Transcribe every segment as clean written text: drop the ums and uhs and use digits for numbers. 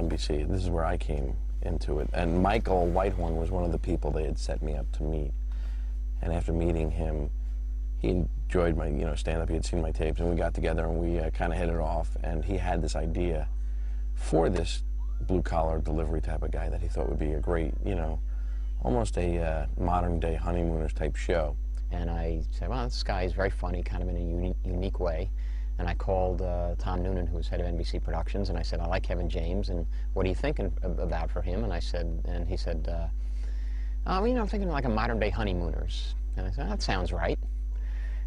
NBC. This is where I came into it. And Michael Whitehorn was one of the people they had set me up to meet. And after meeting him, he enjoyed my, stand-up. He had seen my tapes, and we got together and we kind of hit it off. And he had this idea for this blue-collar delivery type of guy that he thought would be a great, almost a modern-day Honeymooners type show. And I said, well, this guy is very funny, kind of in a unique way. And I called Tom Noonan, who was head of NBC Productions, and I said, I like Kevin James, and what are you thinking about for him? And he said, I'm thinking like a modern-day Honeymooners. And I said, that sounds right.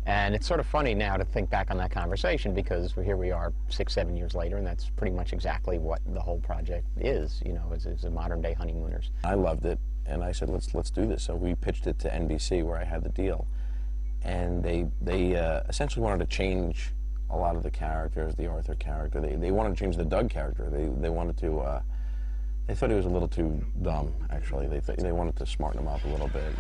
And it's sort of funny now to think back on that conversation, because here we are 6, 7 years later, and that's pretty much exactly what the whole project is, is a modern-day Honeymooners. I loved it, and I said, let's do this. So we pitched it to NBC, where I had the deal. And they essentially wanted to change a lot of the characters, the Arthur character. They wanted to change the Doug character. They wanted to, they thought he was a little too dumb, actually. They wanted to smarten him up a little bit.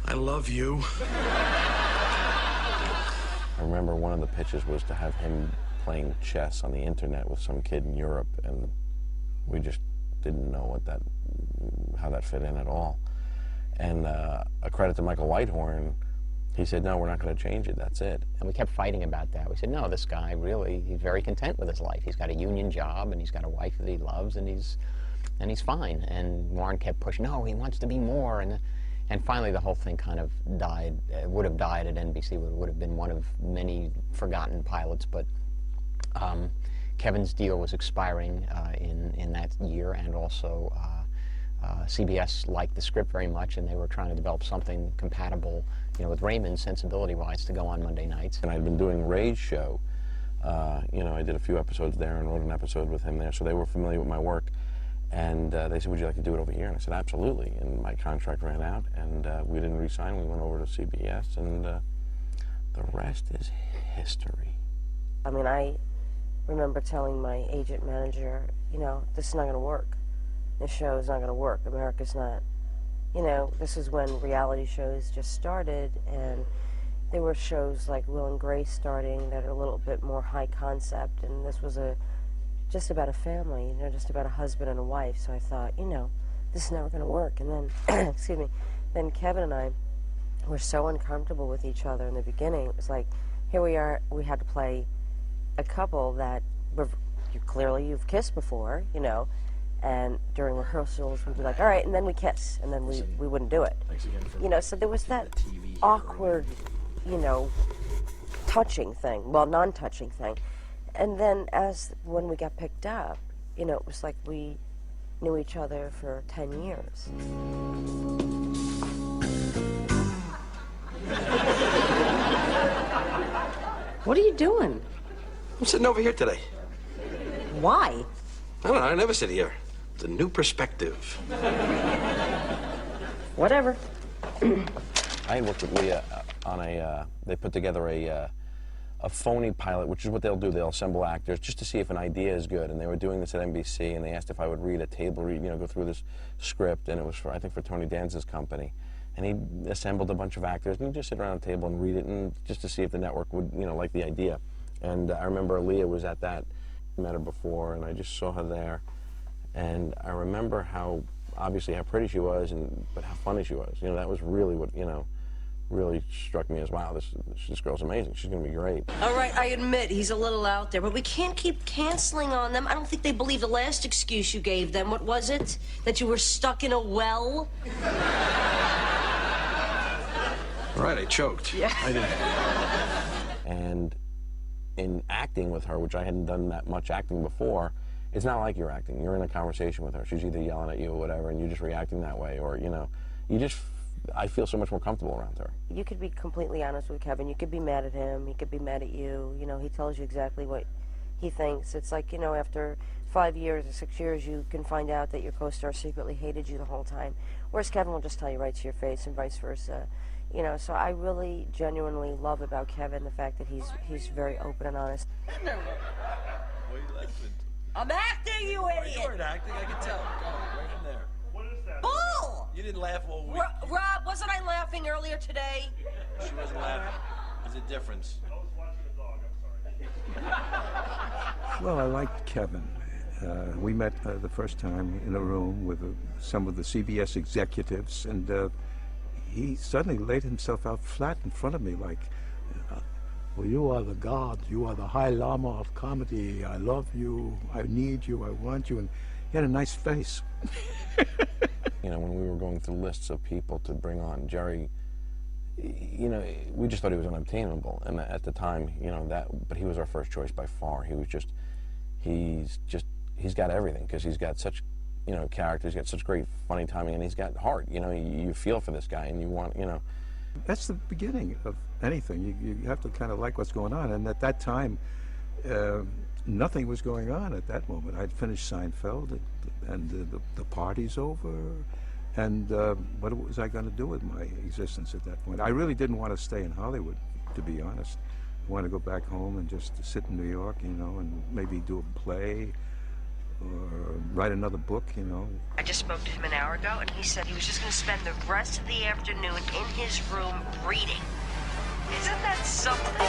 I love you. I remember one of the pitches was to have him playing chess on the internet with some kid in Europe, and we just didn't know how that fit in at all. And a credit to Michael Whitehorn, he said, no, we're not going to change it, that's it. And we kept fighting about that. We said, no, this guy really, he's very content with his life. He's got a union job, and he's got a wife that he loves, and he's fine. And Warren kept pushing, no, he wants to be more. And finally, the whole thing kind of died. It would have died at NBC. It would have been one of many forgotten pilots. But Kevin's deal was expiring in that year, and also CBS liked the script very much, and they were trying to develop something compatible, with Raymond sensibility-wise to go on Monday nights. And I'd been doing Ray's show. I did a few episodes there and wrote an episode with him there, so they were familiar with my work. And they said, would you like to do it over here? And I said, absolutely. And my contract ran out, and we didn't re-sign. We went over to CBS, and the rest is history. I mean, I remember telling my agent manager, this is not going to work. This show is not going to work. America's not, this is when reality shows just started, and there were shows like Will and Grace starting that are a little bit more high concept, and this was just about a family, just about a husband and a wife. So I thought, this is never going to work. And then, excuse me, then Kevin and I were so uncomfortable with each other in the beginning. It was like, here we are, we had to play a couple that you've kissed before, and during rehearsals we'd be like, all right, and then we kiss, and then we wouldn't do it. So there was that awkward, touching thing, well, non-touching thing. And then when we got picked up, it was like we knew each other for 10 years. What are you doing? I'm sitting over here today. Why? I don't know, I never sit here. It's a new perspective. Whatever. I worked with Leah on they put together a phony pilot, which is what they'll do. They'll assemble actors just to see if an idea is good. And they were doing this at NBC, and they asked if I would read a table read, go through this script, and it was I think for Tony Danza's company. And he assembled a bunch of actors, and he'd just sit around a table and read it, and just to see if the network would, like the idea. And I remember Leah was at that. I met her before, and I just saw her there. And I remember obviously how pretty she was, but how funny she was. That was really what, really struck me as, wow, this girl's amazing. She's going to be great. All right, I admit he's a little out there, but we can't keep canceling on them. I don't think they believe the last excuse you gave them. What was it? That you were stuck in a well? All right, I choked. Yeah. I did. And in acting with her, which I hadn't done that much acting before, it's not like you're acting. You're in a conversation with her. She's either yelling at you or whatever, and you're just reacting that way, or, I feel so much more comfortable around her. You could be completely honest with Kevin. You could be mad at him. He could be mad at you. He tells you exactly what he thinks. It's like, after 5 years or 6 years, you can find out that your co-star secretly hated you the whole time. Whereas Kevin will just tell you right to your face, and vice versa. So I really genuinely love about Kevin the fact that he's very open and honest. What are you laughing? I'm acting, you idiot! You weren't acting, I can tell. Go on, right from there. Bull! You didn't laugh all week. Rob, wasn't I laughing earlier today? She wasn't laughing. There's a difference. Well, I liked Kevin. We met the first time in a room with some of the CBS executives, and he suddenly laid himself out flat in front of me like, well, you are the god, you are the High Lama of comedy, I love you, I need you, I want you, and he had a nice face. You know, when we were going through lists of people to bring on, Jerry, you know, we just thought he was unobtainable, and at the time, you know, but he was our first choice by far. He's got everything, because he's got such, you know, character, he's got such great funny timing, and he's got heart. You know, you feel for this guy, and you want, you know. That's the beginning of anything. You have to kind of like what's going on, and at that time, nothing was going on at that moment. I'd finished Seinfeld, and the party's over, and what was I going to do with my existence at that point? I really didn't want to stay in Hollywood, to be honest. I wanted to go back home and just sit in New York, you know, and maybe do a play or write another book, you know. I just spoke to him an hour ago, and he said he was just going to spend the rest of the afternoon in his room reading. Isn't that something?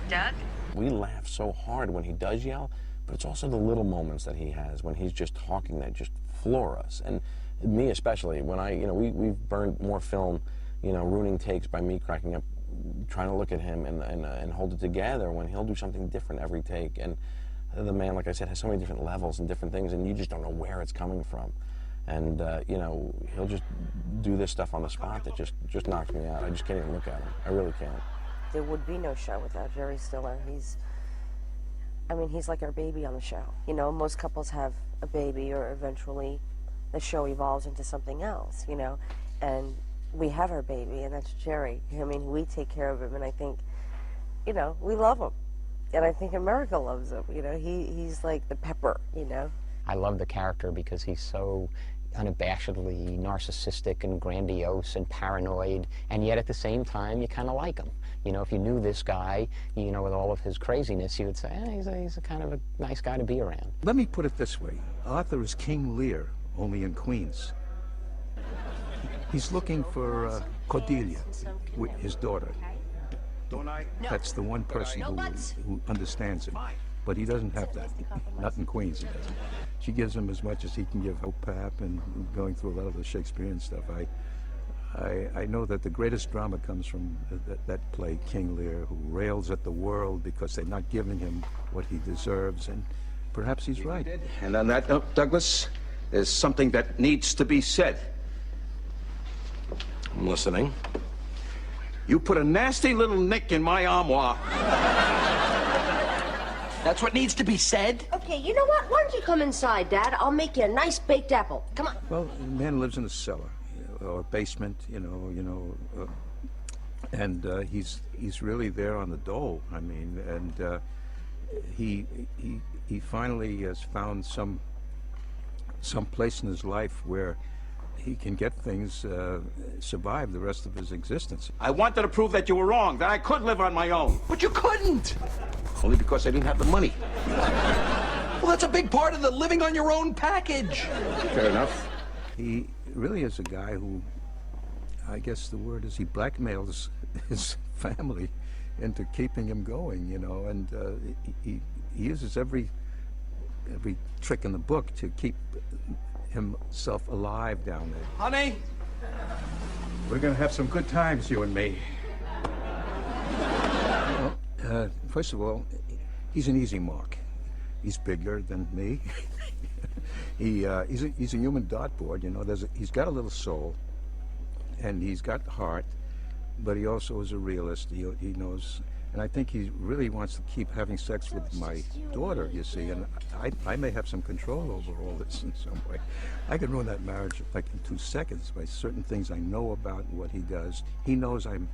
Doug? We laugh so hard when he does yell, but it's also the little moments that he has when he's just talking that just floor us. And me especially, when you know, we've burned more film, you know, ruining takes by me cracking up, trying to look at him and hold it together when he'll do something different every take. And the man, like I said, has so many different levels and different things, and you just don't know where it's coming from. And, you know, he'll just do this stuff on the spot that just knocks me out. I just can't even look at him. I really can't. There would be no show without Jerry Stiller. He's like our baby on the show. You know, most couples have a baby, or eventually the show evolves into something else, you know. And we have our baby, and that's Jerry. I mean, we take care of him, and I think, you know, we love him. And I think America loves him, you know. He's like the pepper, you know. I love the character because he's so unabashedly narcissistic and grandiose and paranoid, and yet at the same time you kind of like him. You know, if you knew this guy, you know, with all of his craziness, you would say, he's a kind of a nice guy to be around. Let me put it this way. Arthur is King Lear, only in Queens. He's looking for Cordelia, his daughter. Don't I? That's the one person who understands him. But he doesn't have that. Not in Queens, he doesn't. She gives him as much as he can give OPAP and going through a lot of the Shakespearean stuff. I know that the greatest drama comes from that play, King Lear, who rails at the world because they're not giving him what he deserves, and perhaps he's right. And on that note, Douglas, there's something that needs to be said. I'm listening. You put a nasty little nick in my armoire. That's what needs to be said? Okay, you know what? Why don't you come inside, Dad? I'll make you a nice baked apple. Come on. Well, a man lives in a cellar, or a basement, and he's really there on the dole. I mean, and he finally has found some place in his life where he can get things, survive the rest of his existence. I wanted to prove that you were wrong, that I could live on my own. But you couldn't. Only because I didn't have the money. Well, that's a big part of the living on your own package. Fair enough. He really is a guy who, I guess the word is, he blackmails his family into keeping him going, you know, and he uses every trick in the book to keep himself alive down there. Honey? We're gonna have some good times, you and me. Well, first of all, he's an easy mark. He's bigger than me. He's a human dartboard, you know. He's got a little soul, and he's got heart, but he also is a realist. He knows, and I think he really wants to keep having sex with my daughter, you see, and I may have some control over all this in some way. I could ruin that marriage like in 2 seconds by certain things I know about what he does. He knows I'm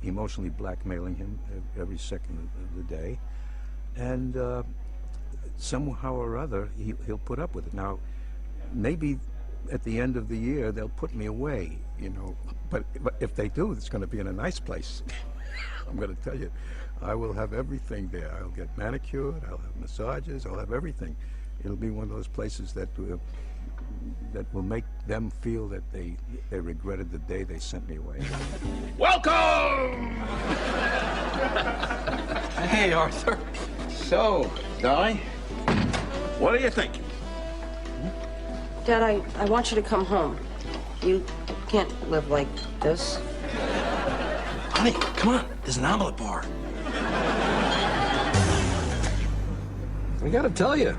emotionally blackmailing him every second of the day, and somehow or other he'll put up with it. Now, maybe at the end of the year, they'll put me away, you know. But if they do, it's going to be in a nice place. I'm going to tell you, I will have everything there. I'll get manicured, I'll have massages, I'll have everything. It'll be one of those places that will make them feel that they regretted the day they sent me away. Welcome! Hey, Arthur. So, Dolly, what do you think? Dad, I want you to come home. You can't live like this. Honey, come on. There's an omelet bar. I gotta tell you,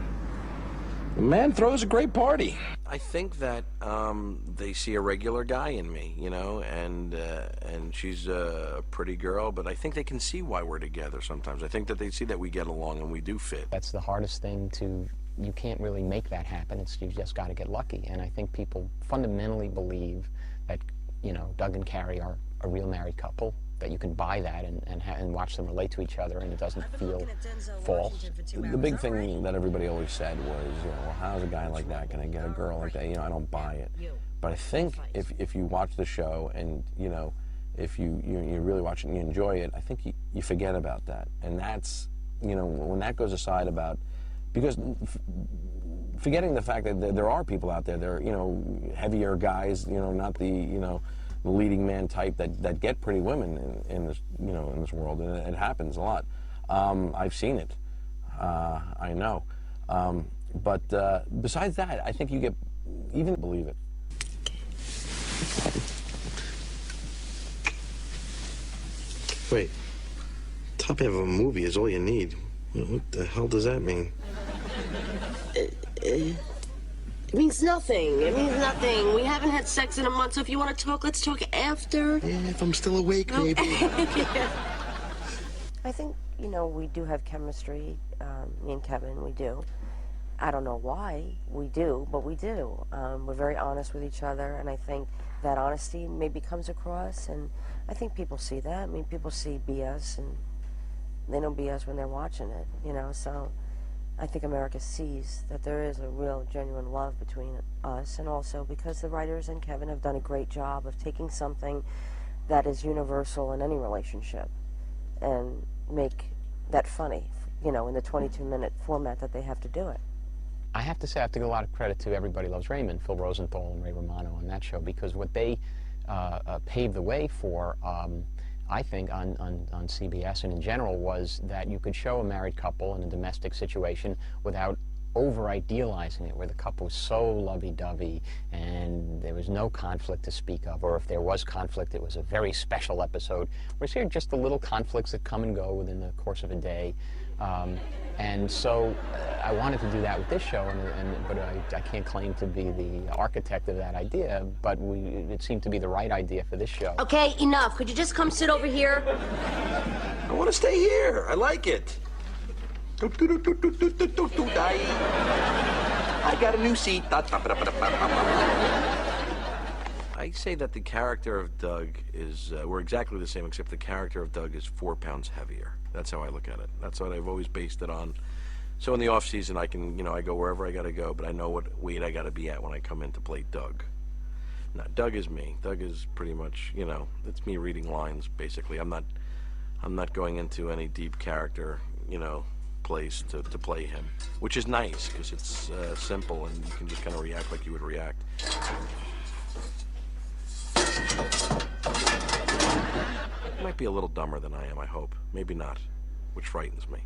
the man throws a great party. I think that they see a regular guy in me, you know, and she's a pretty girl, but I think they can see why we're together sometimes. I think that they see that we get along and we do fit. That's the hardest thing you can't really make that happen. You just got to get lucky. And I think people fundamentally believe that, you know, Doug and Carrie are a real married couple, that you can buy that and watch them relate to each other and it doesn't feel false. The big thing that everybody always said was, you know, well, how's a guy like that going to get a girl like that? You know, I don't buy it. But I think if you watch the show and, you know, if you really watch it and you enjoy it, I think you forget about that. And that's, you know, when that goes aside about, because forgetting the fact that there are people out there, they're, you know, heavier guys, you know, not the, you know, the leading man type that get pretty women in this, you know, in this world, and it happens a lot. I've seen it. I know. But besides that, I think you get even believe it. Wait, top half of a movie is all you need. What the hell does that mean? It means nothing. It means nothing. We haven't had sex in a month, so if you want to talk, let's talk after. Yeah, if I'm still awake, baby. I think, you know, we do have chemistry, me and Kevin, we do. I don't know why we do, but we do. We're very honest with each other, and I think that honesty maybe comes across, and I think people see that. I mean, people see BS, and they don't BS when they're watching it, you know, so I think America sees that there is a real, genuine love between us, and also because the writers and Kevin have done a great job of taking something that is universal in any relationship and make that funny, you know, in the 22-minute format that they have to do it. I have to say I have to give a lot of credit to Everybody Loves Raymond, Phil Rosenthal and Ray Romano on that show, because what they paved the way for, I think, on CBS and in general, was that you could show a married couple in a domestic situation without over-idealizing it, where the couple was so lovey-dovey and there was no conflict to speak of, or if there was conflict, it was a very special episode. Whereas here, just the little conflicts that come and go within the course of a day. And so I wanted to do that with this show, but I can't claim to be the architect of that idea, but it seemed to be the right idea for this show. Okay, enough. Could you just come sit over here? I want to stay here. I like it. I got a new seat. I say that the character of Doug is, we're exactly the same, except the character of Doug is 4 pounds heavier. That's how I look at it. That's what I've always based it on. So in the off season, I can, you know, I go wherever I got to go, but I know what weight I got to be at when I come in to play Doug. Now, Doug is me. Doug is pretty much, you know, it's me reading lines, basically. I'm not going into any deep character, you know, place to play him, which is nice because it's simple and you can just kind of react like you would react. Might be a little dumber than I am, I hope. Maybe not, which frightens me.